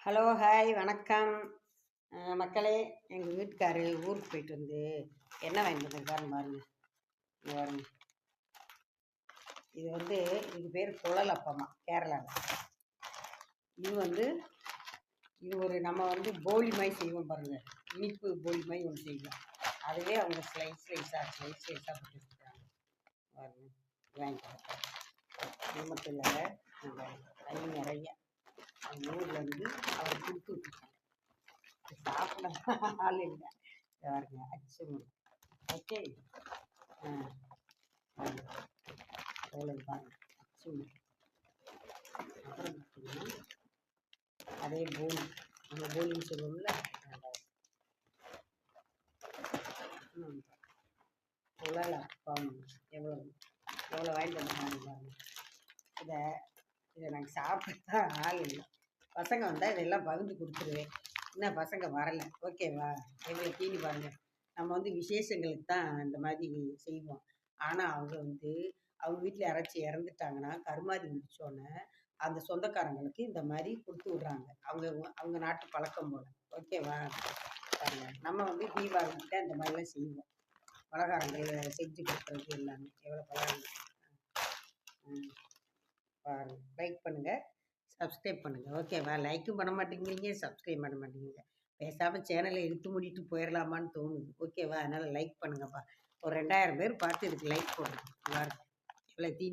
Hello hi வணக்கம். மக்களே, எங்கள் வீட்டுக்காரு ஊருக்கு போயிட்டு வந்து என்ன வாங்கிட்டு வந்திருக்காருன்னு பாருங்க. இங்க பாருங்க. இது வந்து இது பேர் குழல் அப்பமா கேரளாவில். இது நம்ம போலி மாதிரி செய்வோம் பாருங்க. இனிப்பு போலி மாதிரி ஒன்று செய்வோம். அதுவே அவங்க ஸ்லைஸாக போட்டு வச்சுருக்காங்க பாருங்க. வாங்கிட்டு இது மட்டும் இல்லை, கை நிறைய அந்த ஊரில் அவர் கொடுத்து விட்டுருக்காங்க. சாப்பிட ஆள் இல்லை பாருங்க. அச்சு ஓகே. எவ்வளோ பாருங்க அச்சு. அப்புறம் பார்த்தீங்கன்னா அதே போலி, நம்ம போலின்னு சொல்லுவோம்ல, உலல அப்பம் எவ்வளோ எவ்வளோ வாங்கிட்டு வந்தாங்க பாருங்க. இதை நாங்கள் சாப்பிட்டா ஆள் இல்லை. பசங்க வந்தால் இதெல்லாம் பகிர்ந்து கொடுத்துருவேன். இன்னும் பசங்க வரலை. ஓகேவா? எங்களை தீனி பாருங்கள். நம்ம விசேஷங்களுக்கு தான் இந்த மாதிரி செய்வோம். ஆனால் அவங்க வீட்டில் யாராச்சும் இறந்துட்டாங்கன்னா கருமாதி முடித்தோன்னே அந்த சொந்தக்காரங்களுக்கு இந்த மாதிரி கொடுத்து விட்றாங்க. அவங்க அவங்க நாட்டு பழக்கம் போல். ஓகேவா? பாருங்க, நம்ம தீபாவளிக்கிட்ட இந்த மாதிரிலாம் செய்வோம். பலகாரங்கள் செஞ்சு கொடுக்குறது எல்லாமே. எவ்வளோ பலகாரங்கள் பாருங்கள். லைக் பண்ணுங்கள், சப்ஸ்கிரைப் பண்ணுங்கள். ஓகேவா? லைக்கும் பண்ண மாட்டேங்கிறீங்க, சப்ஸ்கிரைப் பண்ண மாட்டேங்கிறீங்க. பேசாமல் சேனலை இழுத்து மூடிட்டு போயிடலாமான்னு தோணுது. ஓகேவா? அதனால் லைக் பண்ணுங்கப்பா. ஒரு 2000 பேர் பார்த்து இதுக்கு லைக் போடுறேன். நல்லா இருக்கு. எவ்வளோ தீனி